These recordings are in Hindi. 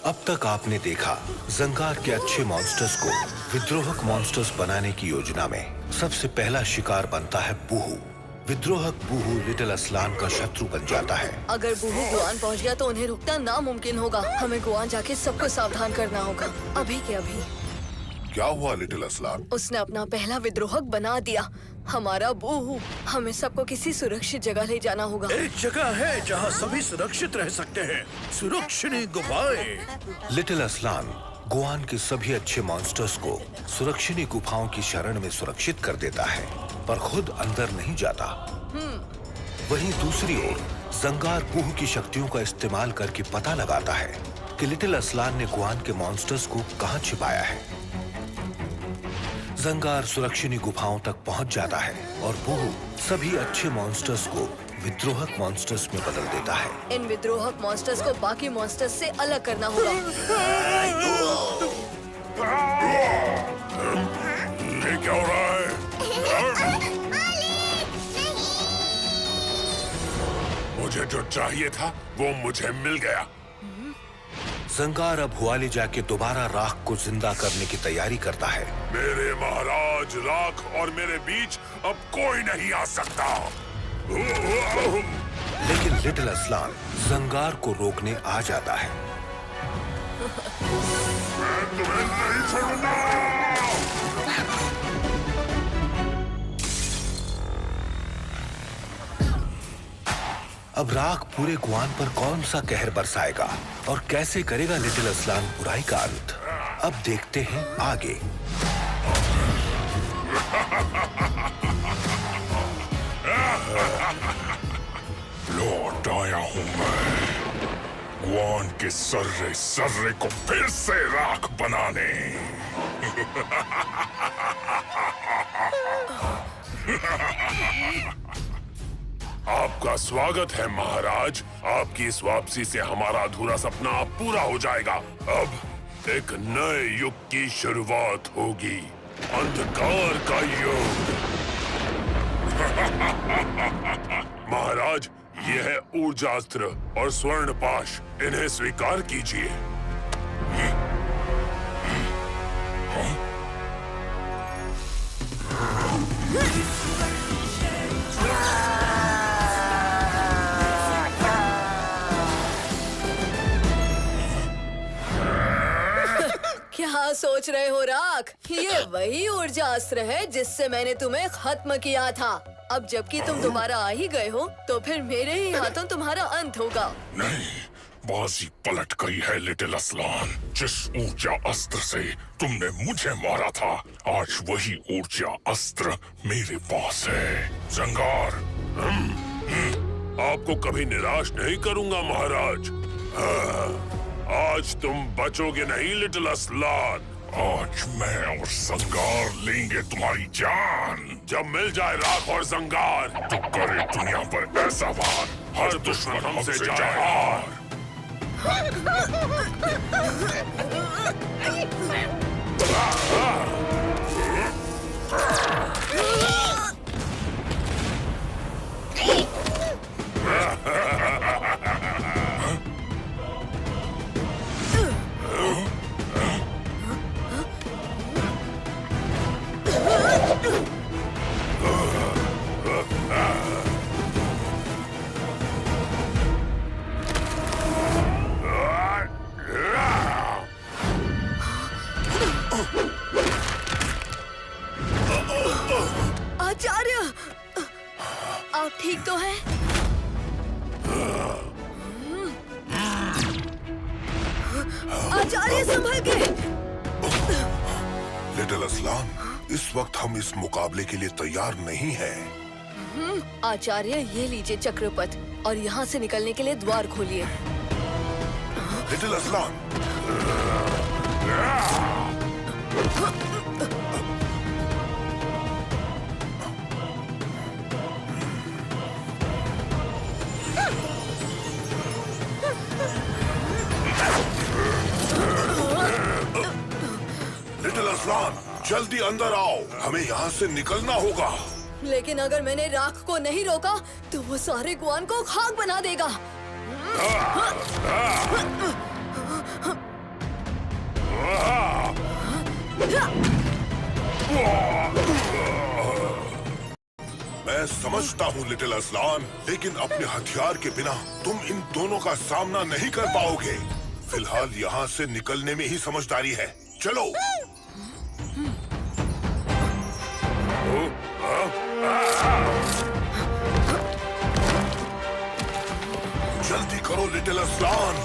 अब तक आपने देखा जंगार के अच्छे मॉन्स्टर्स को विद्रोहक मॉन्स्टर्स बनाने की योजना में सबसे पहला शिकार बनता है बूहू। विद्रोहक बूहू लिटिल असलान का शत्रु बन जाता है। अगर बूहू गुआन पहुंच गया तो उन्हें रुकना नामुमकिन होगा। हमें गुआन जाके सबको सावधान करना होगा, अभी के अभी। क्या हुआ लिटिल असलान? उसने अपना पहला विद्रोहक बना दिया, हमारा बूहू। हमें सबको किसी सुरक्षित जगह ले जाना होगा। एक जगह है जहाँ सभी सुरक्षित रह सकते हैं, सुरक्षित गुफाएं। लिटिल असलान गुआन के सभी अच्छे मॉन्स्टर्स को सुरक्षित गुफाओं की शरण में सुरक्षित कर देता है, पर खुद अंदर नहीं जाता। वहीं दूसरी ओर जंगार बूहू की शक्तियों का इस्तेमाल करके पता लगाता है कि लिटिल असलान ने गुआन के मॉन्स्टर्स को कहां छिपाया है। जंगार सुरक्षित गुफाओं तक पहुंच जाता है और बूहू सभी अच्छे मॉन्स्टर्स को विद्रोहक मॉन्स्टर्स में बदल देता है। इन विद्रोहक मॉन्स्टर्स को बाकी मॉन्स्टर्स से अलग करना होगा। ये क्या हो रहा है? मुझे जो चाहिए था वो मुझे मिल गया। जंगार अब हुआली जाके दोबारा राख को जिंदा करने की तैयारी करता है। मेरे महाराज, राख और मेरे बीच अब कोई नहीं आ सकता। लेकिन लिटिल असलान जंगार को रोकने आ जाता है। मैं तुम्हें नहीं छोड़ूंगा। अब राख पूरे गुआन पर कौन सा कहर बरसाएगा और कैसे करेगा लिटिल असलान बुराई का अंत? अब देखते हैं आगे। लौट आया हूं मैं, गुआन के सर्रे सर्रे को फिर से राख बनाने। आपका स्वागत है महाराज। आपकी इस वापसी से हमारा अधूरा सपना अब पूरा हो जाएगा। अब एक नए युग की शुरुआत होगी, अंधकार का युग। महाराज, ये है ऊर्जास्त्र और स्वर्ण पाश, इन्हें स्वीकार कीजिए। क्या सोच रहे हो राख? ये वही ऊर्जा अस्त्र है जिससे मैंने तुम्हें खत्म किया था। अब जबकि तुम दोबारा आ ही गए हो तो फिर मेरे ही हाथों तुम्हारा अंत होगा। नहीं, बाजी पलट गई है लिटिल असलान। जिस ऊर्जा अस्त्र से तुमने मुझे मारा था, आज वही ऊर्जा अस्त्र मेरे पास है। जंगार, आपको कभी निराश नहीं करूंगा महाराज। आज तुम बचोगे नहीं लिटिल असलान। आज मैं और जंगार लेंगे तुम्हारी जान। जब मिल जाए राख और जंगार तो करे दुनिया पर ऐसा वार, हर दुश्मन हमसे जाए हार। आचार्य, आप ठीक तो हैं? आचार्य संभल के। लिटिल असलान, इस वक्त हम इस मुकाबले के लिए तैयार नहीं हैं। आचार्य, ये लीजिए चक्रपथ और यहाँ से निकलने के लिए द्वार खोलिए। लिटिल असलान, लिटिल असलान, जल्दी अंदर आओ, हमें यहाँ से निकलना होगा। लेकिन अगर मैंने राख को नहीं रोका तो वो सारे गुआन को खाक बना देगा। मैं समझता हूँ लिटिल असलान, लेकिन अपने हथियार के बिना तुम इन दोनों का सामना नहीं कर पाओगे। फिलहाल यहाँ से निकलने में ही समझदारी है। चलो। जल्दी करो लिटिल असलान।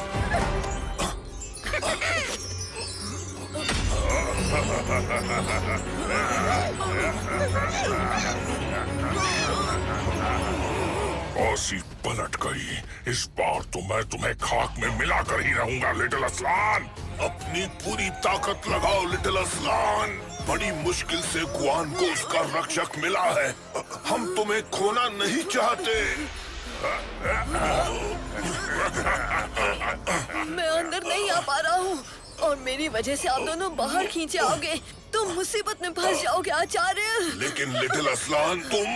औसी पलट गई। इस बार तो मैं तुम्हें खाक में मिलाकर ही रहूंगा लिटिल असलान। अपनी पूरी ताकत लगाओ लिटिल असलान। बड़ी मुश्किल से गुआन को उसका रक्षक मिला है। हम तुम्हें खोना नहीं चाहते। मैं अंदर नहीं आ पा रहा हूँ और मेरी वजह से आप दोनों बाहर खींचे आओगे। तुम मुसीबत में फंस जाओगे आचार्य। लेकिन लिटिल असलान तुम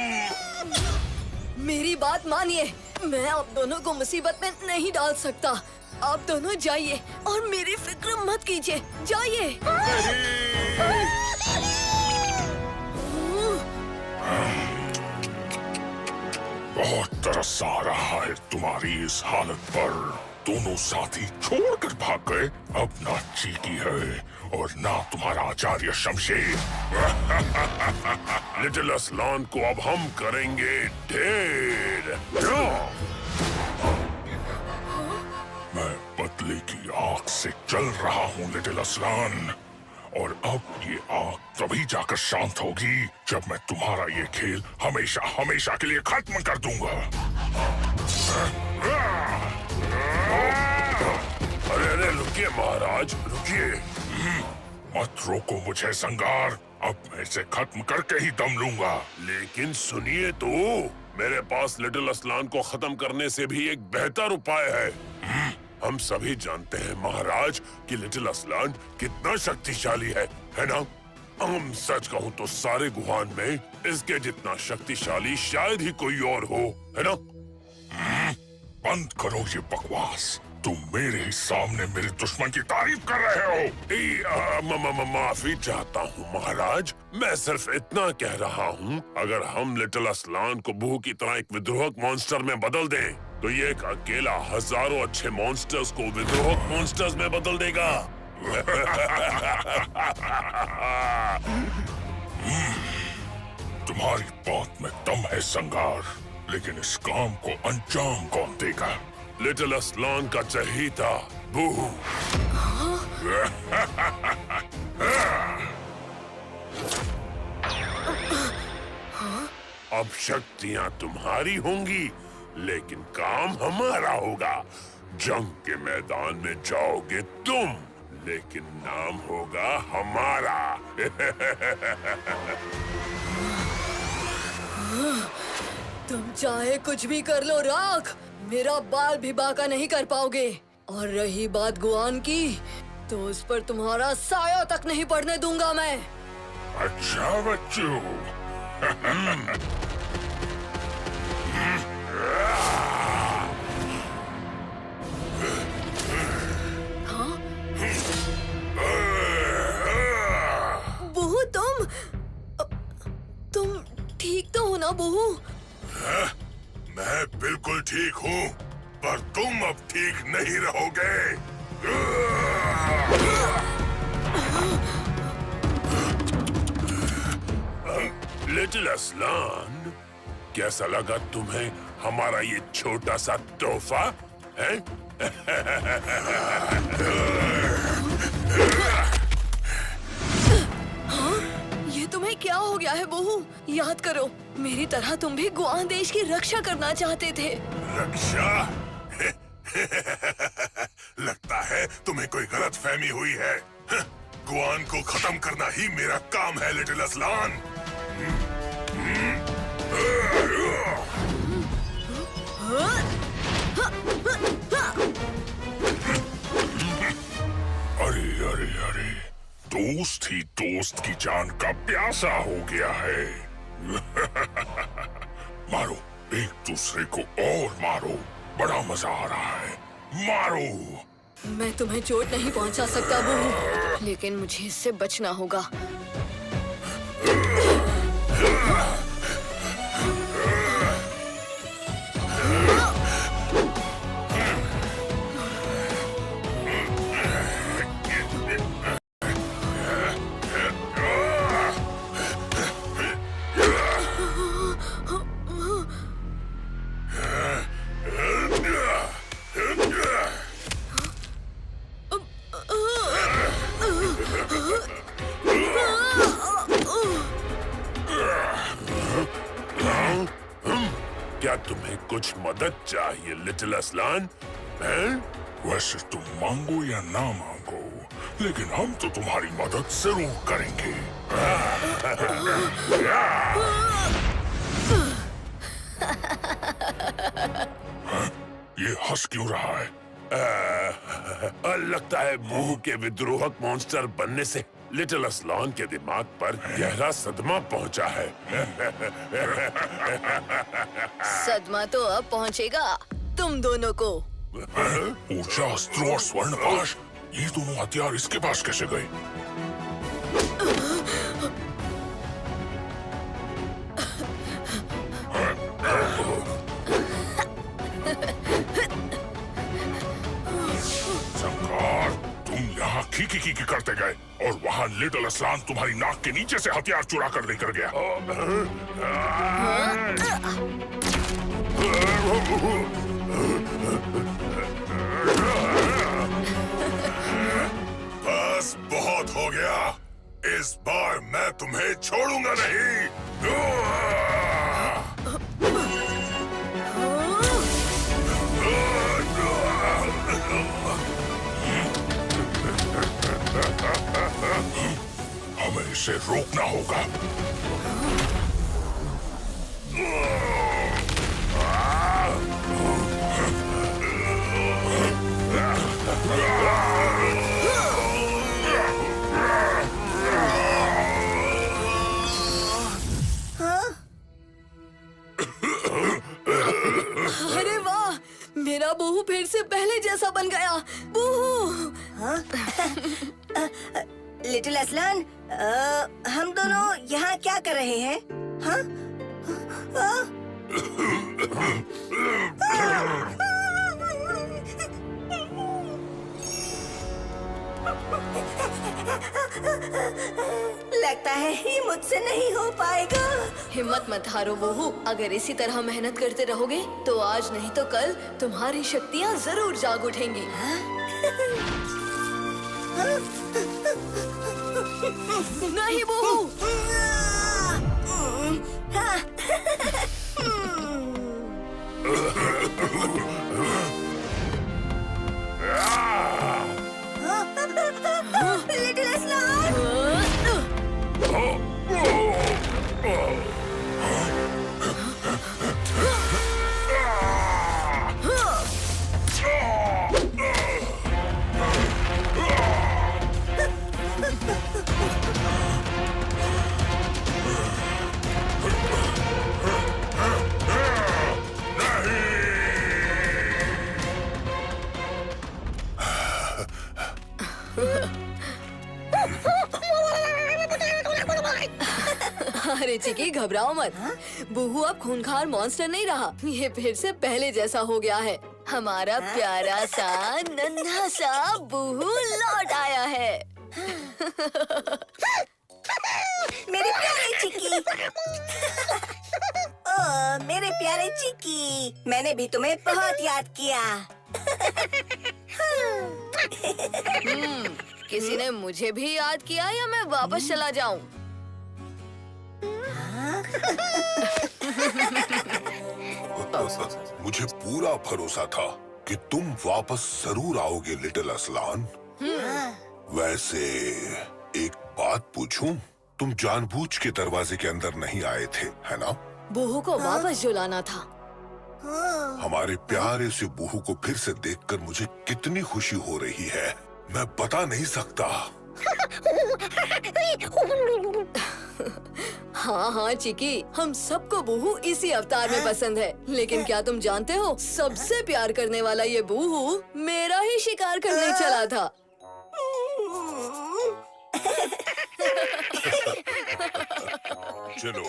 मेरी बात मानिए, मैं आप दोनों को मुसीबत में नहीं डाल सकता। आप दोनों जाइए और मेरी फिक्र मत कीजिए। जाइए। बहुत तरस आ रहा है तुम्हारी इस हालत पर। दोनों साथी छोड़कर भाग गए। अब ना चीकी है और ना तुम्हारा आचार्य शमशेर। लिटिल असलान को अब हम करेंगे ढेर। मैं बदले की आग से जल रहा हूँ लिटिल असलान, और अब ये आग तभी जाकर शांत होगी जब मैं तुम्हारा ये खेल हमेशा हमेशा के लिए खत्म कर दूंगा। अरे अरे रुकिए महाराज, रुकिए। मत रोको मुझे संगार। अब मैं इसे खत्म करके ही दम लूंगा। लेकिन सुनिए तो, मेरे पास लिटिल असलान को खत्म करने से भी एक बेहतर उपाय है। हम सभी जानते हैं महाराज कि लिटिल असलान कितना शक्तिशाली है ना? हम सच कहूँ तो सारे गुहान में इसके जितना शक्तिशाली शायद ही कोई और हो, है ना? बंद करो ये बकवास। तुम मेरे ही सामने मेरे दुश्मन की तारीफ कर रहे हो। माफी चाहता हूँ महाराज, मैं सिर्फ इतना कह रहा हूँ, अगर हम लिटिल असलान को बूह की तरह एक विद्रोहक मॉन्स्टर में बदल दें, तो ये एक अकेला हजारों अच्छे मॉन्स्टर्स को विद्रोहक मॉन्स्टर्स में बदल देगा। तुम्हारी बात में दम है संगार, लेकिन इस काम को अंजाम कौन देगा? लिटिल असलान का चहीता बूह। अब शक्तियां तुम्हारी होंगी, लेकिन काम हमारा होगा। जंग के मैदान में जाओगे तुम, लेकिन नाम होगा हमारा। तुम चाहे कुछ भी कर लो राख, मेरा बाल भी बांका नहीं कर पाओगे। और रही बात गुआन की, तो उस पर तुम्हारा साया तक नहीं पड़ने दूंगा मैं। अच्छा बच्चों। बहू तुम ठीक तो हो ना बहू? मैं बिल्कुल ठीक हूँ, पर तुम अब ठीक नहीं रहोगे। लिटिल असलान, कैसा लगा तुम्हें हमारा ये छोटा सा तोहफा है? ये तुम्हें क्या हो गया है बहू? याद करो, मेरी तरह तुम भी गुआन देश की रक्षा करना चाहते थे। रक्षा? लगता है तुम्हें कोई गलतफहमी हुई है। गुआन को खत्म करना ही मेरा काम है लिटिल असलान। अरे अरे अरे, दोस्त ही दोस्त की जान का प्यासा हो गया है। मारो, एक दूसरे को और मारो, बड़ा मजा आ रहा है। मारो। मैं तुम्हें चोट नहीं पहुंचा सकता बूहू, लेकिन मुझे इससे बचना होगा। क्या तुम्हें कुछ मदद चाहिए लिटिल असलान? हैं? वैसे तुम मांगो या ना मांगो, लेकिन हम तो तुम्हारी मदद जरूर करेंगे। ये हंस क्यों रहा है? लगता है बूहू के विद्रोहक मॉन्स्टर बनने से लिटिल असलान के दिमाग पर गहरा सदमा पहुंचा है। सदमा तो अब पहुंचेगा तुम दोनों को। ऊर्जा अस्त्र और स्वर्णपाश, ये दोनों हथियार इसके पास कैसे गए? संगार, तुम यहाँ की करते गए और वहाँ लिटिल असलान तुम्हारी नाक के नीचे से हथियार चुरा कर लेकर गया। बस बहुत हो गया, इस बार मैं तुम्हें छोड़ूंगा नहीं। हमें इसे रोकना होगा। अरे वाह, मेरा बूहू फिर से पहले जैसा बन गया। बूहू, लिटिल असलान, हम दोनों यहाँ क्या कर रहे हैं? हाँ? लगता है ये मुझसे नहीं हो पाएगा। हिम्मत मत हारो बूहू, अगर इसी तरह मेहनत करते रहोगे तो आज नहीं तो कल तुम्हारी शक्तियाँ जरूर जाग उठेंगी। नहीं बूहू। लिटिल असलान, अरे चिकी, घबराओ मत। बूहू अब खूंखार मॉन्स्टर नहीं रहा, ये फिर से पहले जैसा हो गया है। हमारा प्यारा सा नन्हा सा बूहू लौट आया है। मेरे प्यारे चिक्की। ओ, मेरे प्यारे चिक्की, मैंने भी तुम्हें बहुत याद किया। किसी ने मुझे भी याद किया या मैं वापस चला जाऊं? मुझे पूरा भरोसा था कि तुम वापस जरूर आओगे लिटिल असलान। वैसे एक बात पूछूं? तुम जानबूझ के दरवाजे के अंदर नहीं आए थे, है ना? बूहू को वापस जो लाना था। हमारे प्यारे से बूहू को फिर से देखकर मुझे कितनी खुशी हो रही है, मैं बता नहीं सकता। हाँ हाँ चिकी, हम सबको बूहू इसी अवतार में पसंद है। लेकिन क्या तुम जानते हो, सबसे प्यार करने वाला ये बूहू मेरा ही शिकार करने चला था। चलो,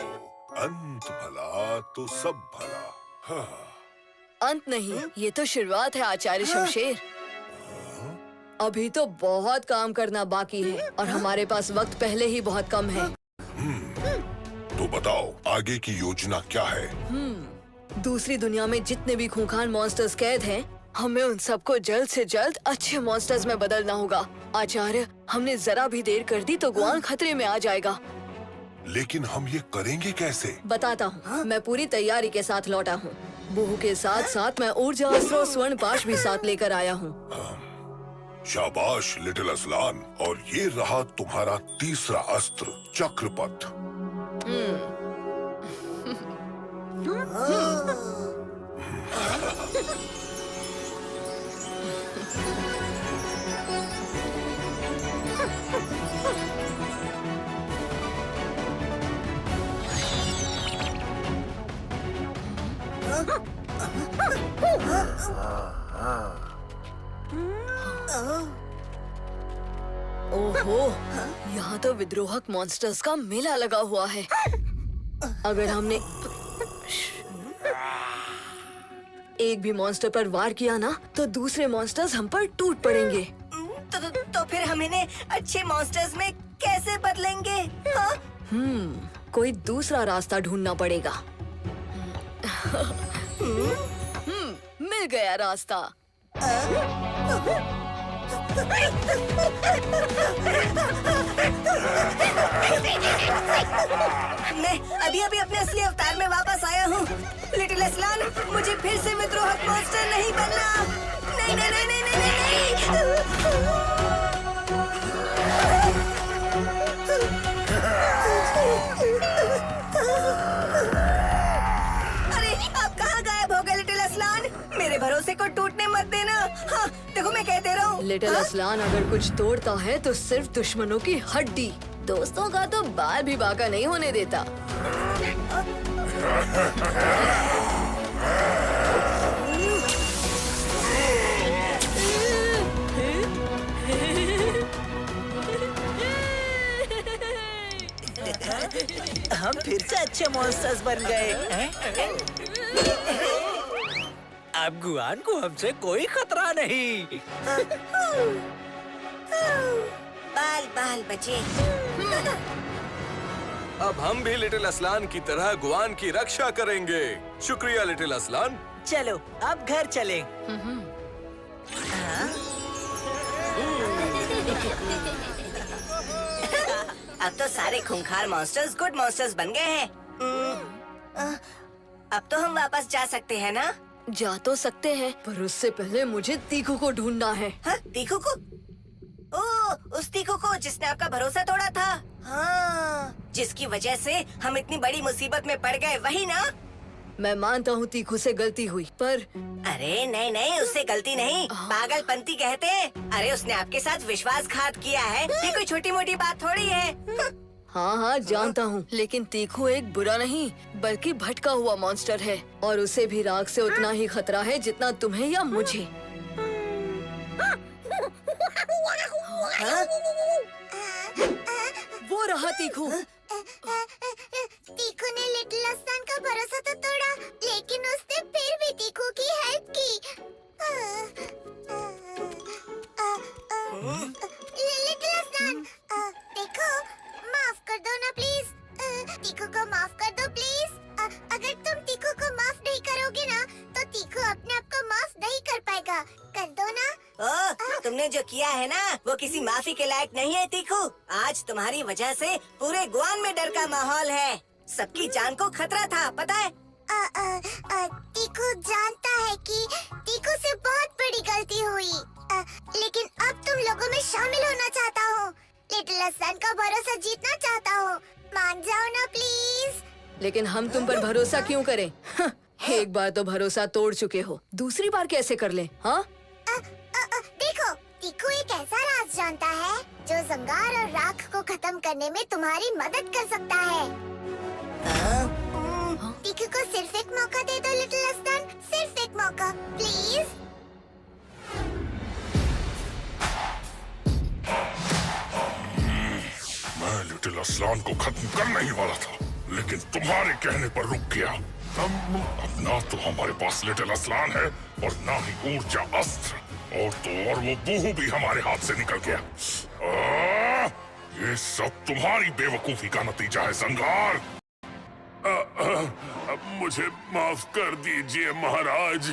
अंत भला तो सब भला। हाँ। अंत नहीं, ये तो शुरुआत है आचार्य शमशेर। अभी तो बहुत काम करना बाकी है और हमारे पास वक्त पहले ही बहुत कम है। तो बताओ, आगे की योजना क्या है? दूसरी दुनिया में जितने भी खूंखार मॉन्स्टर्स कैद हैं, हमें उन सबको जल्द से जल्द अच्छे मॉन्स्टर्स में बदलना होगा। आचार्य, हमने जरा भी देर कर दी तो गुआन खतरे में आ जाएगा। लेकिन हम ये करेंगे कैसे? बताता हूँ। मैं पूरी तैयारी के साथ लौटा हूँ। बूहू के साथ साथ मैं ऊर्जा अस्त्र और स्वर्ण पाश भी साथ लेकर आया हूँ। शाबाश लिटिल असलान। और ये रहा तुम्हारा तीसरा अस्त्र, चक्रपथ। ओहो, यहाँ तो विद्रोहक मॉन्स्टर्स का मेला लगा हुआ है। अगर हमने एक भी मॉन्स्टर पर वार किया ना, तो दूसरे मॉन्स्टर्स हम पर टूट पड़ेंगे। तो फिर हम इन्हें अच्छे मॉन्स्टर्स में कैसे बदलेंगे? हाँ? कोई दूसरा रास्ता ढूंढना पड़ेगा। मिल गया रास्ता। मैं अभी अभी अपने असली अवतार में वापस आया हूँ। लिटिल असलान, मुझे फिर से विद्रोहक मॉन्स्टर नहीं बनना। नहीं नहीं नहीं नहीं नहीं, नहीं। अरे आप कहाँ गायब हो गए लिटिल असलान? मेरे भरोसे को टूटने मत देना। हाँ, देखो मैं कहते रहा हूँ। लिटिल असलान अगर कुछ तोड़ता है तो सिर्फ दुश्मनों की हड्डी, दोस्तों का तो बाल भी बाका नहीं होने देता। हम फिर से अच्छे मॉन्स्टर्स बन गए हैं? अब गुआन को हमसे कोई खतरा नहीं। बाल बाल बचे। अब हम भी लिटिल असलान की तरह गुआन की रक्षा करेंगे। शुक्रिया लिटिल असलान। चलो अब घर चलें। अब तो सारे खूंखार मॉन्स्टर्स गुड मॉन्स्टर्स बन गए हैं। अब तो हम वापस जा सकते हैं ना? जा तो सकते हैं, पर उससे पहले मुझे तीखू को ढूंढना है। हाँ, तीखू को? ओ, उस तीखू को जिसने आपका भरोसा तोड़ा था। हाँ, जिसकी वजह से हम इतनी बड़ी मुसीबत में पड़ गए, वही ना? मैं मानता हूँ तीखू से गलती हुई, पर अरे नहीं नहीं, उससे गलती नहीं, पागलपंती कहते हैं। अरे उसने आपके साथ विश्वासघात किया है, ये कोई छोटी मोटी बात थोड़ी है। हाँ हाँ जानता हूँ, लेकिन तीखू एक बुरा नहीं बल्कि भटका हुआ मॉन्स्टर है और उसे भी राग से उतना ही खतरा है जितना तुम्हें या मुझे। हाँ? वो रहा तीखू। तीखू ने लिटिल असलान का भरोसा तो तोड़ा, लेकिन उसने फिर भी तीखू की हेल्प की। लिटिल असलान, देखो, माफ कर दो ना प्लीज। तीखू को माफ कर दो प्लीज। अगर तुम तीखू को माफ नहीं करोगे ना, तो तीखू अपने आप को माफ नहीं कर पाएगा। कर दो ना। तुमने जो किया है ना, वो किसी माफी के लायक नहीं है तीखू। आज तुम्हारी वजह से पूरे गुआन में डर का माहौल है। सबकी जान को खतरा था, पता है? तीखू जानता है कि तीखू से बहुत बड़ी गलती हुई, लेकिन अब तुम लोगों में शामिल होना चाहता हूँ। लिटिल असलान का भरोसा जीतना चाहता हूँ। मान जाओ ना प्लीज। लेकिन हम तुम पर भरोसा क्यों करें? एक बार तो भरोसा तोड़ चुके हो, दूसरी बार कैसे कर लें? हाँ? देखो, टीकू एक ऐसा राज जानता है जो जंगार और राख को खत्म करने में तुम्हारी मदद कर सकता है। टीकू को सिर्फ एक मौका दे दो लिटिल अस्तान, सिर्फ एक मौका प्लीज। मैं लिटिल अस्लान को खत्म करने ही वाला था, लेकिन तुम्हारे कहने पर रुक गया। अब ना तो हमारे पास लिटिल अस्लान है और ना ही ऊर्जा अस्त्र, और वो बूहू भी हमारे हाथ से निकल गया। ये सब तुम्हारी बेवकूफी का नतीजा है जंगार। मुझे माफ कर दीजिए महाराज।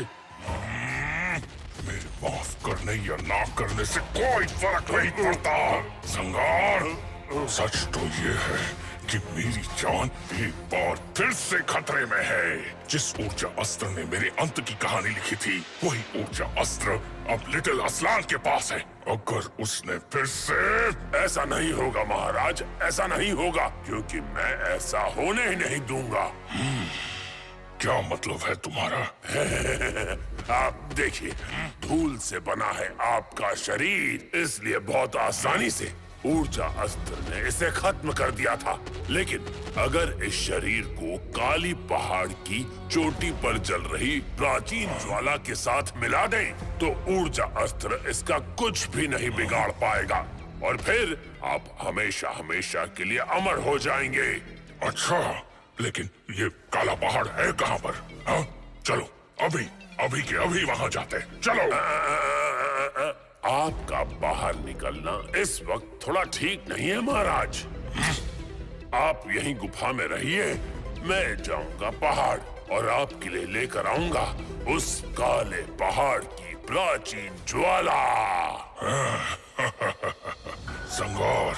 मेरे माफ करने या ना करने से कोई फर्क नहीं पड़ता जंगार। सच तो ये है कि मेरी जान एक बार फिर से खतरे में है। जिस ऊर्जा अस्त्र ने मेरे अंत की कहानी लिखी थी, वही ऊर्जा अस्त्र अब लिटिल अस्लान के पास है। अगर उसने फिर से... ऐसा नहीं होगा महाराज, ऐसा नहीं होगा, क्योंकि मैं ऐसा होने ही नहीं दूंगा। क्या मतलब है तुम्हारा? आप देखिए, धूल से बना है आपका शरीर, इसलिए बहुत आसानी से ऊर्जा अस्त्र ने इसे खत्म कर दिया था। लेकिन अगर इस शरीर को काली पहाड़ की चोटी पर जल रही प्राचीन ज्वाला के साथ मिला दें, तो ऊर्जा अस्त्र इसका कुछ भी नहीं बिगाड़ पाएगा और फिर आप हमेशा हमेशा के लिए अमर हो जाएंगे। अच्छा, लेकिन ये काला पहाड़ है कहाँ पर? हाँ? चलो अभी के अभी वहाँ जाते हैं। चलो। आपका बाहर निकलना इस वक्त थोड़ा ठीक नहीं है महाराज। आप यहीं गुफा में रहिए, मैं जाऊंगा पहाड़ और आपके लिए लेकर आऊंगा उस काले पहाड़ की प्राचीन ज्वाला। संगार,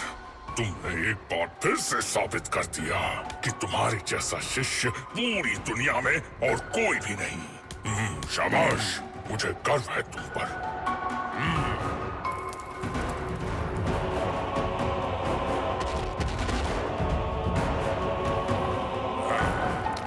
तुमने एक बार फिर से साबित कर दिया कि तुम्हारे जैसा शिष्य पूरी दुनिया में और कोई भी नहीं। शाबाश, मुझे गर्व है तुम पर।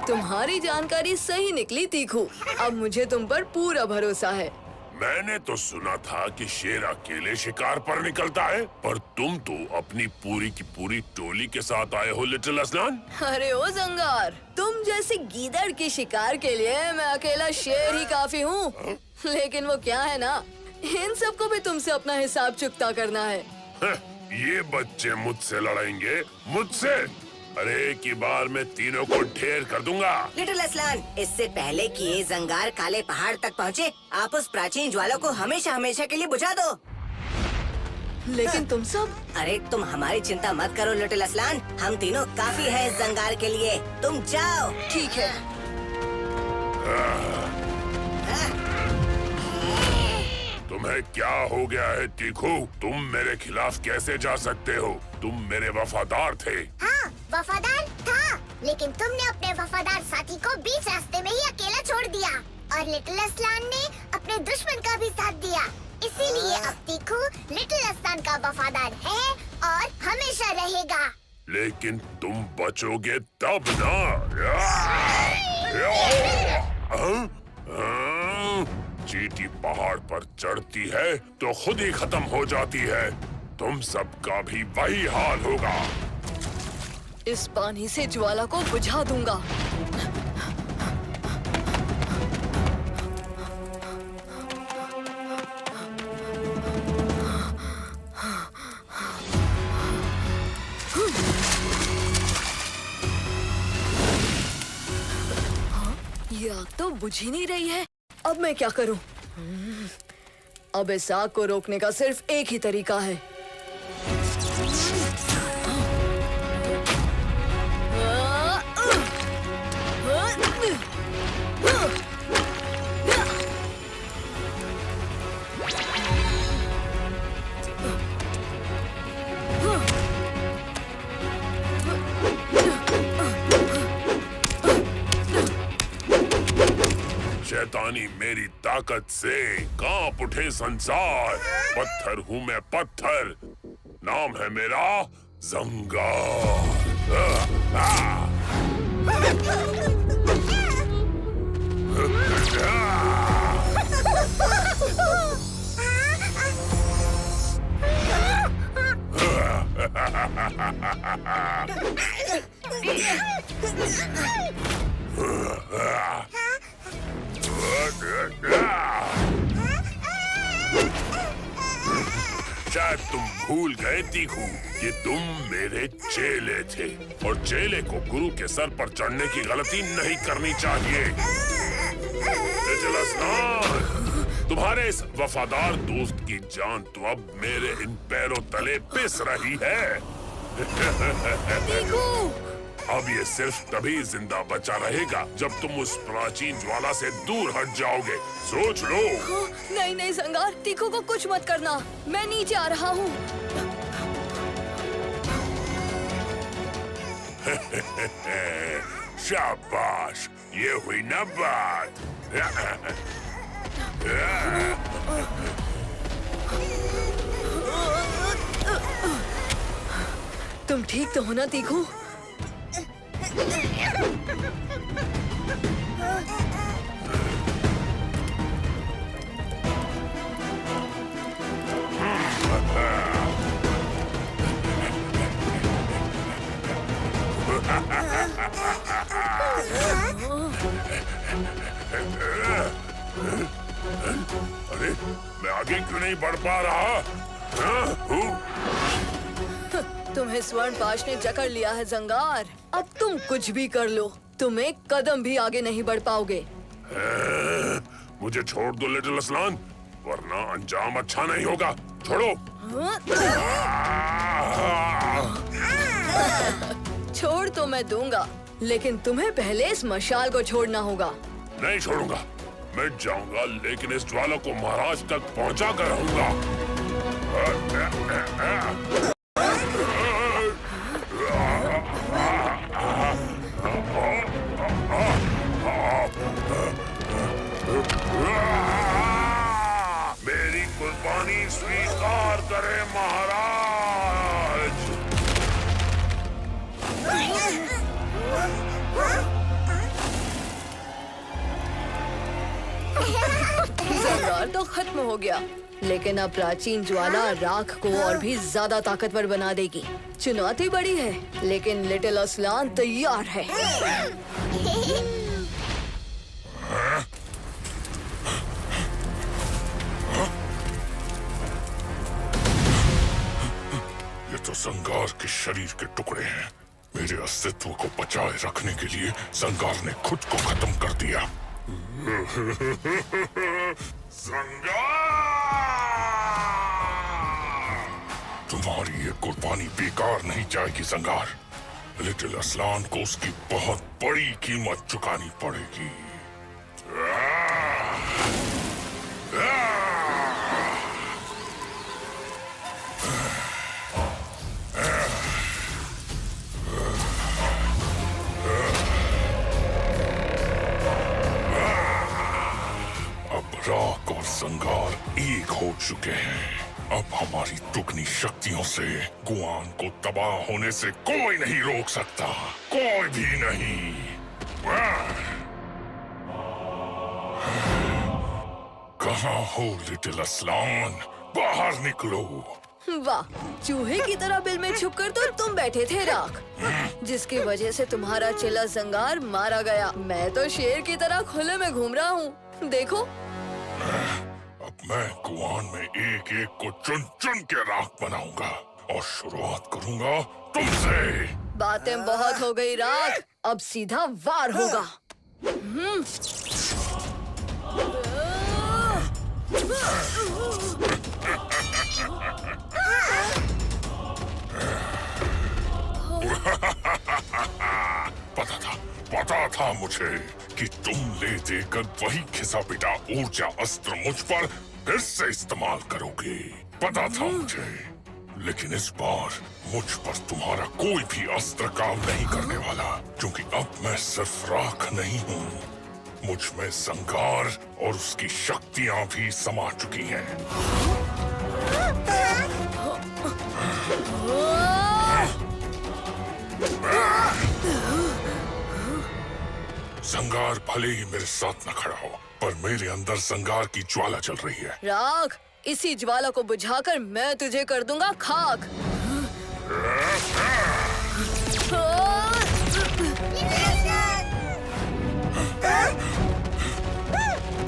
तुम्हारी जानकारी सही निकली तीखू। अब मुझे तुम पर पूरा भरोसा है। मैंने तो सुना था कि शेर अकेले शिकार पर निकलता है, पर तुम तो अपनी पूरी की पूरी टोली के साथ आए हो लिटिल अस्लान। अरे ओ जंगार, तुम जैसी गीदड़ की शिकार के लिए मैं अकेला शेर ही काफी हूँ। लेकिन वो क्या है ना, इन सबको भी तुमसे अपना हिसाब चुकता करना है। ये बच्चे मुझसे लड़ेंगे, मुझसे? अरे एक ही बार में तीनों को ढेर कर दूंगा। लिटिल अस्लान, इससे पहले कि ये जंगार काले पहाड़ तक पहुँचे, आप उस प्राचीन ज्वाला को हमेशा हमेशा के लिए बुझा दो। लेकिन तुम सब... अरे तुम हमारी चिंता मत करो लिटिल अस्लान, हम तीनों काफी है इस जंगार के लिए। तुम जाओ। ठीक है। तुम्हें क्या हो गया है तीखू? तुम मेरे खिलाफ कैसे जा सकते हो? तुम मेरे वफादार थे। हाँ, वफादार था, लेकिन तुमने अपने वफादार साथी को बीच रास्ते में ही अकेला छोड़ दिया और लिटिल अस्लान ने अपने दुश्मन का भी साथ दिया। इसीलिए अब तीखू लिटिल अस्लान का वफादार है और हमेशा रहेगा। लेकिन तुम बचोगे तब ना। चींटी पहाड़ पर चढ़ती है तो खुद ही खत्म हो जाती है। तुम सबका भी वही हाल होगा। इस पानी से ज्वाला को बुझा दूंगा। ये आग तो बुझ ही नहीं रही है। अब मैं क्या करूं? अब इस आग को रोकने का सिर्फ एक ही तरीका है। शैतानी मेरी ताकत से कांप उठे संसार। पत्थर हूँ मैं, पत्थर। नाम है मेरा जंगार। शायद तुम भूल गए तीखू कि तुम मेरे चेले थे और चेले को गुरु के सर पर चढ़ने की गलती नहीं करनी चाहिए। लिटिल असलान, तुम्हारे इस वफादार दोस्त की जान तो अब मेरे इन पैरों तले पिस रही है। तीखू! अब ये सिर्फ तभी जिंदा बचा रहेगा जब तुम उस प्राचीन ज्वाला से दूर हट जाओगे। सोच लो। नहीं नहीं संगार, तीखू को कुछ मत करना। मैं नीचे आ रहा हूँ। शाबाश, ये हुई ना बात। तुम ठीक तो हो ना तीखू? अरे मैं आगे क्यों नहीं बढ़ पा रहा? तुम्हें स्वर्ण पाश ने जकड़ लिया है जंगार। अब तुम कुछ भी कर लो, तुम एक कदम भी आगे नहीं बढ़ पाओगे। मुझे छोड़ दो लिटिल असलान, वरना अंजाम अच्छा नहीं होगा। छोड़ो। छोड़ तो मैं दूंगा, लेकिन तुम्हें पहले इस मशाल को छोड़ना होगा। नहीं छोड़ूंगा, मैं जाऊंगा लेकिन इस ज्वाला को महाराज तक पहुंचा कर रहूंगा। मेरी कुर्बानी स्वीकार करे महाराज। जंगार तो खत्म हो गया, लेकिन अब प्राचीन ज्वाला राख को और भी ज्यादा ताकतवर बना देगी। चुनौती बड़ी है, लेकिन लिटिल असलान तैयार है। ये तो संगार के शरीर के टुकड़े हैं। मेरे अस्तित्व को बचाए रखने के लिए संगार ने खुद को खत्म कर दिया। संगार! तुम्हारी ये कुर्बानी बेकार नहीं जाएगी संगार। लिटिल असलान को उसकी बहुत बड़ी कीमत चुकानी पड़ेगी। राख और संगार एक हो चुके हैं। अब हमारी दुगनी शक्तियों से गुआन को तबाह होने से कोई नहीं रोक सकता, कोई भी नहीं। कहाँ हो लिटिल असलान, बाहर निकलो। वाह, चूहे की तरह बिल में छुपकर तो तुम बैठे थे राख, जिसकी वजह से तुम्हारा चेला जंगार मारा गया। मैं तो शेर की तरह खुले में घूम रहा हूँ। देखो, अब मैं गुआन में एक एक को चुन चुन के राख बनाऊंगा और शुरुआत करूंगा तुमसे। बातें बहुत हो गई राख, अब सीधा वार होगा। पता था मुझे कि तुम ले देकर वही घिसा पिटा ऊर्जा अस्त्र मुझ पर फिर से इस्तेमाल करोगे। पता था मुझे, लेकिन इस बार मुझ पर तुम्हारा कोई भी अस्त्र काम नहीं करने वाला, क्योंकि अब मैं सिर्फ राख नहीं हूँ, मुझ में संगार और उसकी शक्तियाँ भी समा चुकी हैं। संगार भले ही मेरे साथ न खड़ा हो, पर मेरे अंदर संगार की ज्वाला चल रही है। राख, इसी ज्वाला को बुझाकर मैं तुझे कर दूंगा खाक।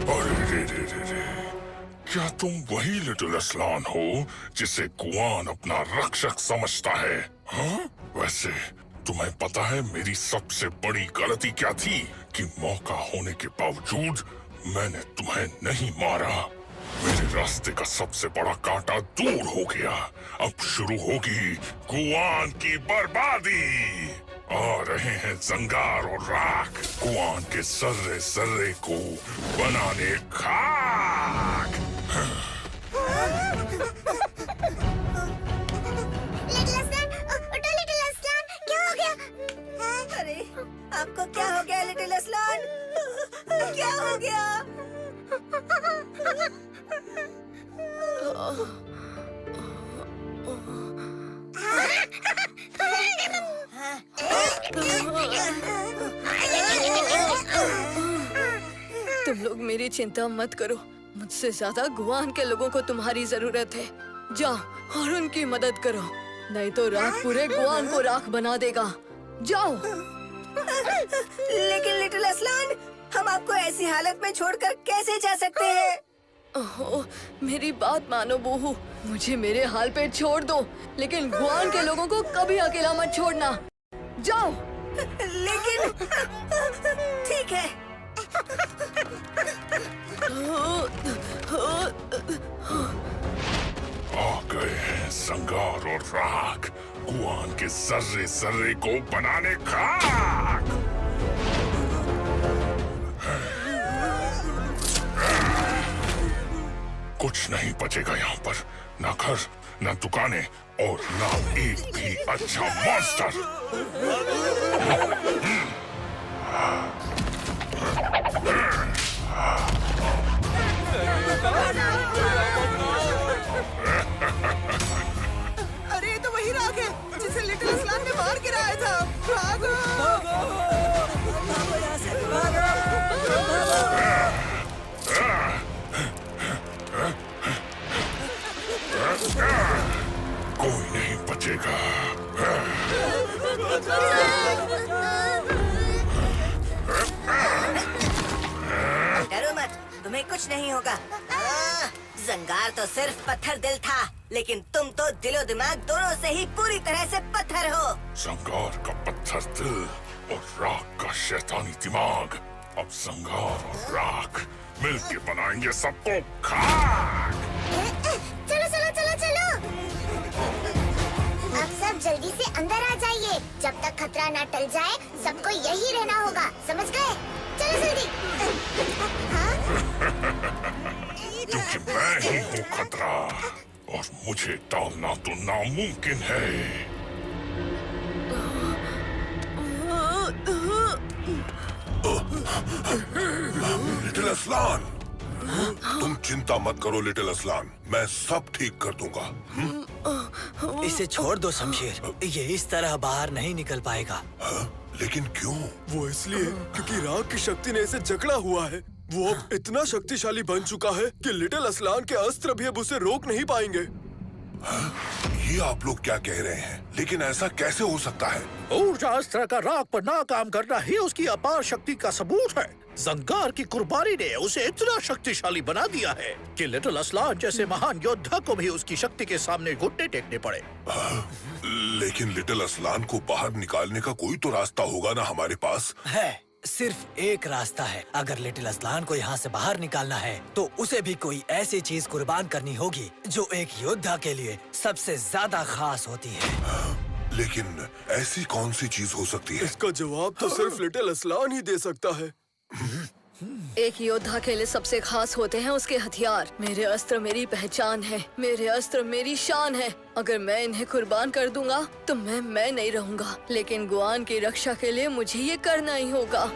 अरे रे रे रे रे, क्या तुम वही लिटिल असलान हो जिसे गुआन अपना रक्षक समझता है? हाँ? वैसे तुम्हें पता है मेरी सबसे बड़ी गलती क्या थी? कि मौका होने के बावजूद मैंने तुम्हें नहीं मारा। मेरे रास्ते का सबसे बड़ा कांटा दूर हो गया। अब शुरू होगी गुआन की बर्बादी। आ रहे हैं जंगार और राख गुआन के सर्रे सर्रे को बनाने खाक। लिटिल असलान, उठो लिटिल असलान, क्या हो गया? अरे आपको क्या हो गया लिटिल असलान? क्या हो गया? तुम लोग मेरी चिंता मत करो। मुझसे ज्यादा गुआन के लोगों को तुम्हारी जरूरत है। जाओ और उनकी मदद करो, नहीं तो राख पूरे गुआन को राख बना देगा। जाओ। लेकिन लिटिल असलान, हम आपको ऐसी हालत में छोड़कर कैसे जा सकते हैं? ओह, मेरी बात मानो बूहू, मुझे मेरे हाल पे छोड़ दो, लेकिन गुआन के लोगों को कभी अकेला मत छोड़ना। जाओ। लेकिन ठीक है। आ गए हैं जंगार और राख गुआन के सर्रे सर्रे को बनाने खाक। कुछ नहीं बचेगा यहाँ पर, ना घर, ना दुकानें और ना एक भी अच्छा मॉन्स्टर। अरे ये तो वही राख है जिसे लिटिल असलान ने मार गिराया था। भागो! भागो यहाँ से, भागो! कोई नहीं बचेगा। डरो मत, तुम्हें कुछ नहीं होगा। जंगार तो सिर्फ पत्थर दिल था, लेकिन तुम तो दिलो दिमाग दोनों से ही पूरी तरह से पत्थर हो। जंगार का पत्थर दिल और राख का शैतानी दिमाग। अब जंगार और राख मिलके बनाएंगे सबको खाक। चलो चलो चलो चलो, अब सब जल्दी से अंदर आ जाइए। जब तक खतरा ना टल जाए सबको यही रहना होगा, समझ गए? चलो जल्दी। हाँ? क्योंकि मैं ही हूँ खतरा और मुझे टालना तो नामुमकिन है। लिटिल असलान, तुम चिंता मत करो लिटिल असलान, मैं सब ठीक कर दूंगा। इसे छोड़ दो शमशेर, ये इस तरह बाहर नहीं निकल पाएगा। हाँ? लेकिन क्यों? वो इसलिए क्योंकि राख की शक्ति ने इसे जकड़ा हुआ है। वो अब इतना शक्तिशाली बन चुका है कि लिटिल असलान के अस्त्र भी अब उसे रोक नहीं पाएंगे। हाँ? ये आप लोग क्या कह रहे हैं? लेकिन ऐसा कैसे हो सकता है? ऊर्जा अस्त्र का राख पर नाकाम करना ही उसकी अपार शक्ति का सबूत है। जंगार की कुर्बानी ने उसे इतना शक्तिशाली बना दिया है कि लिटिल असलान जैसे महान योद्धा को भी उसकी शक्ति के सामने घुटने टेकने पड़े। लेकिन लिटिल असलान को बाहर निकालने का कोई तो रास्ता होगा ना हमारे पास? है, सिर्फ एक रास्ता है। अगर लिटिल असलान को यहाँ से बाहर निकालना है तो उसे भी कोई ऐसी चीज कुर्बान करनी होगी जो एक योद्धा के लिए सबसे ज्यादा खास होती है। लेकिन ऐसी कौन सी चीज हो सकती है? इसका जवाब तो सिर्फ लिटिल असलान ही दे सकता है। एक योद्धा के लिए सबसे खास होते हैं उसके हथियार। मेरे अस्त्र मेरी पहचान है, मेरे अस्त्र मेरी शान है। अगर मैं इन्हें कुर्बान कर दूंगा तो मैं नहीं रहूंगा, लेकिन गुआन की रक्षा के लिए मुझे ये करना ही होगा।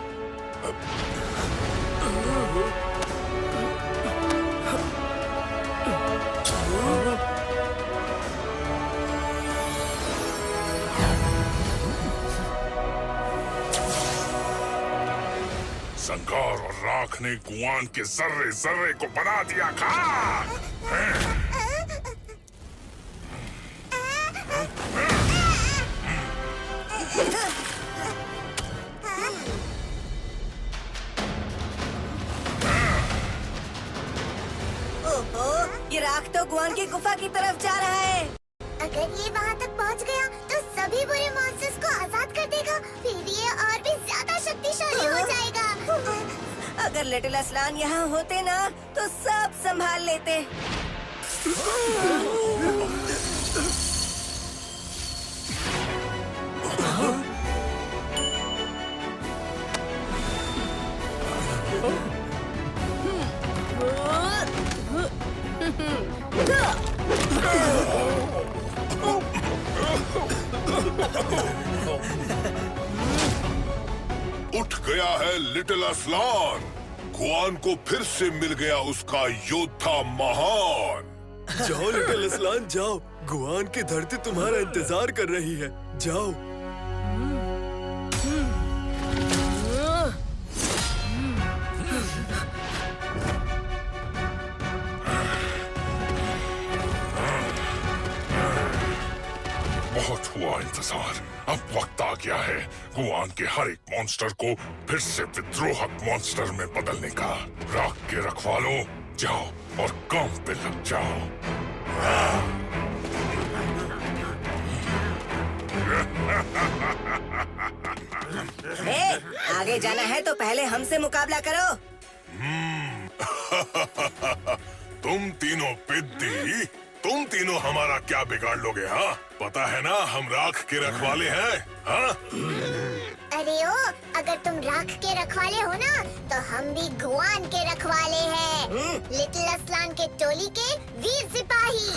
जंगार और राख ने गुआन के जर्रे जर्रे को बना दिया खाक। ओहो, ये राख तो गुआन की गुफा की तरफ जा रहा है। अगर ये वहाँ तक पहुँच गया तो सभी बुरे मॉन्स्टर्स को आजाद कर देगा। फिर ये और भी ज्यादा शक्तिशाली हो जाएगा। अगर लिटिल असलान यहाँ होते ना तो सब संभाल लेते। उठ गया है लिटिल असलान। गुआन को फिर से मिल गया उसका योद्धा महान। जाओ लिटिल असलान जाओ, गुआन की धरती तुम्हारा इंतजार कर रही है। जाओ। बहुत हुआ इंतजार, अब वक्त आ गया है गुआन के हर एक मॉन्स्टर को फिर से विद्रोहक मॉन्स्टर में बदलने का। राख के रखवालों, जाओ और काम पे लग जाओ। आगे जाना है तो पहले हमसे मुकाबला करो। तुम तीनों पिद्दी, तुम तीनों हमारा क्या बिगाड़ लोगे? हाँ, पता है ना हम राख के रखवाले हैं। हाँ? अरे ओ, अगर तुम राख के रखवाले हो ना तो हम भी गुआन के रखवाले हैं। लिटिल असलान के टोली के वीर सिपाही।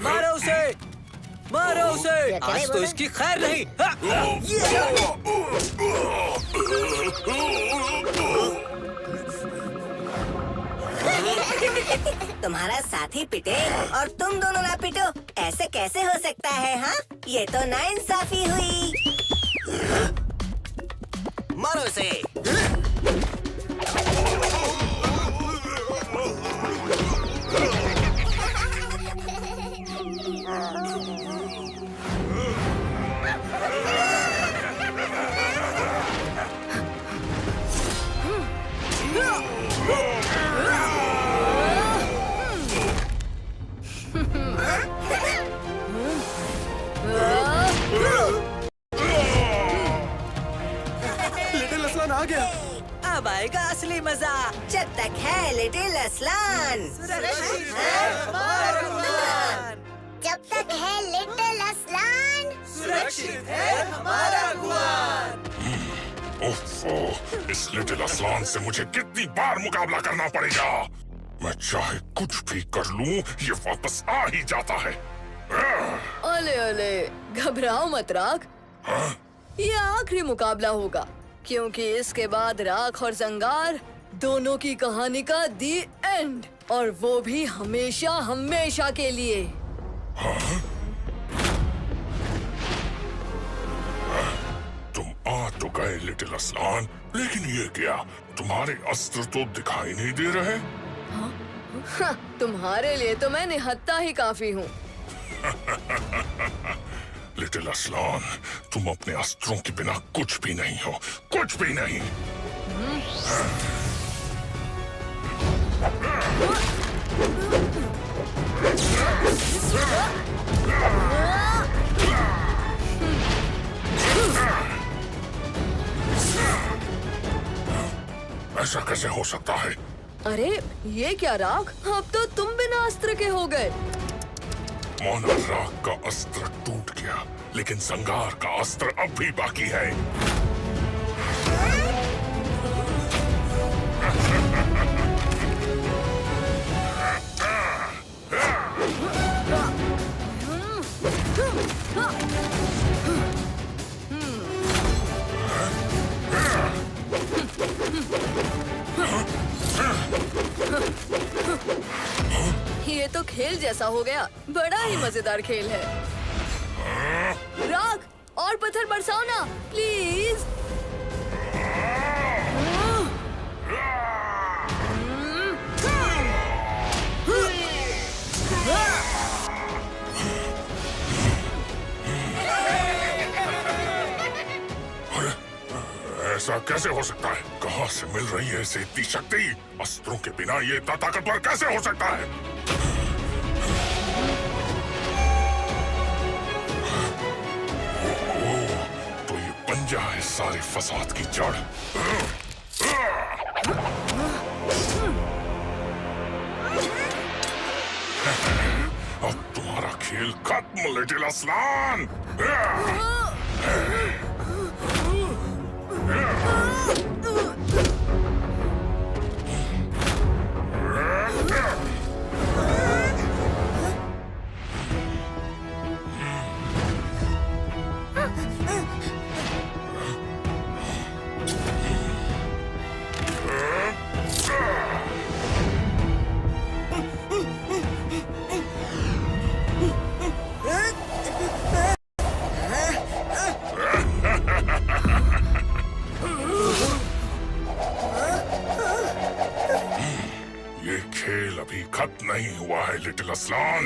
मारो उसे, मारो उसे। आज तो इसकी खैर नहीं। तुम्हारा साथी पिटे और तुम दोनों ना पिटो, ऐसे कैसे हो सकता है? हाँ, ये तो नाइंसाफी हुई। मारो उसे। लिटिल असलान आ गया। अब आएगा असली मजा। जब तक है लिटिल असलान। जब तक है लिटिल असलान। सुरक्षित है हमारा गुआन। ओफो, इस लिटिल असलान से मुझे कितनी बार मुकाबला करना पड़ेगा? मैं चाहे कुछ भी कर लूं, ये वापस आ ही जाता है। ओले ओले, घबराओ मत राख। ये आखिरी मुकाबला होगा, क्योंकि इसके बाद राख और जंगार दोनों की कहानी का दी एंड, और वो भी हमेशा हमेशा के लिए। तुम आ तो गए लिटिल असलान, लेकिन ये क्या? तुम्हारे अस्त्र तो दिखाई नहीं दे रहे। तुम्हारे लिए तो मैं निहत्था ही काफी हूँ। लिटिल असलान, तुम अपने अस्त्रों के बिना कुछ भी नहीं हो, कुछ भी नहीं। ऐसा कैसे हो सकता है? अरे ये क्या राख, अब तो तुम बिना अस्त्र के हो गए। मोना राख का अस्त्र टूट गया, लेकिन संगार का अस्त्र अब भी बाकी है। ये तो खेल जैसा हो गया, बड़ा ही मजेदार खेल है। राख, और पत्थर बरसाओ ना प्लीज। ऐसा कैसे हो सकता है? कहाँ से मिल रही है इसे इतनी शक्ति? अस्त्रों के बिना ये इतना ताकतवर कैसे हो सकता है? ओह, तो ये पंजा है सारे फसाद की जड़। अब तुम्हारा खेल खत्म लिटिल असलान। ये खेल अभी खत्म नहीं हुआ है लिटिल असलान।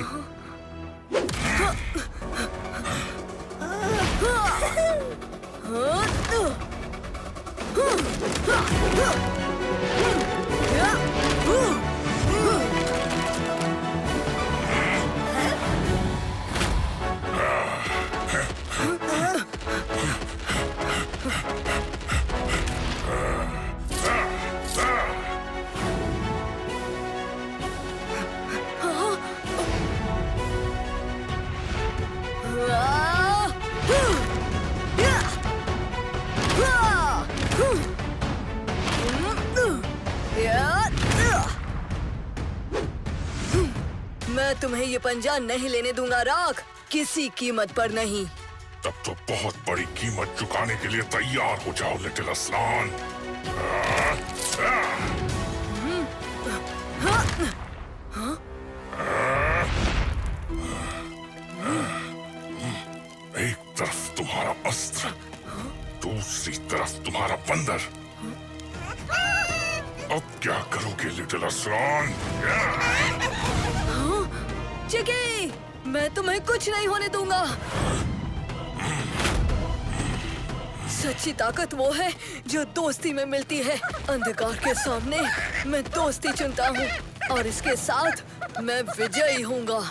मैं तुम्हें ये पंजा नहीं लेने दूंगा राख, किसी कीमत पर नहीं। तब तो बहुत बड़ी कीमत चुकाने के लिए तैयार हो जाओ लिटिल असलान। एक तरफ तुम्हारा अस्त्र, दूसरी तरफ तुम्हारा बंदर। अब क्या करोगे लिटिल असलान? चिकी, मैं तुम्हें कुछ नहीं होने दूंगा। सच्ची ताकत वो है जो दोस्ती में मिलती है। अंधकार के सामने मैं दोस्ती चुनता हूँ और इसके साथ मैं विजयी होऊंगा।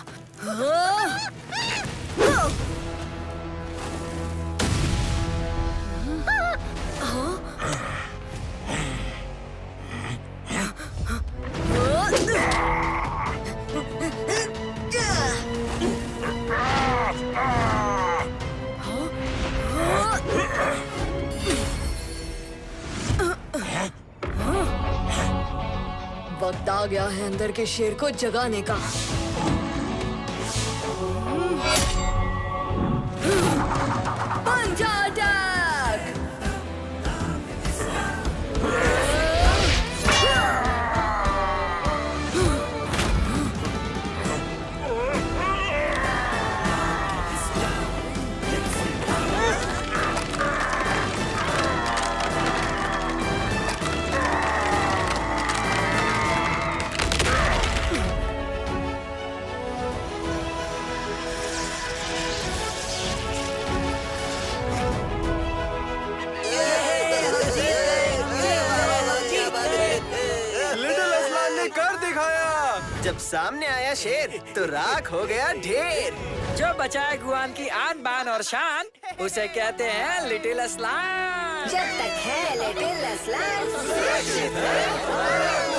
वक्त आ गया है अंदर के शेर को जगाने का। पंजा अटैक! जब सामने आया शेर तो राख हो गया ढेर। जो बचाए गुआन की आन बान और शान, उसे कहते हैं लिटिल असलान। जब तक है लिटिल असलान सुरक्षित है।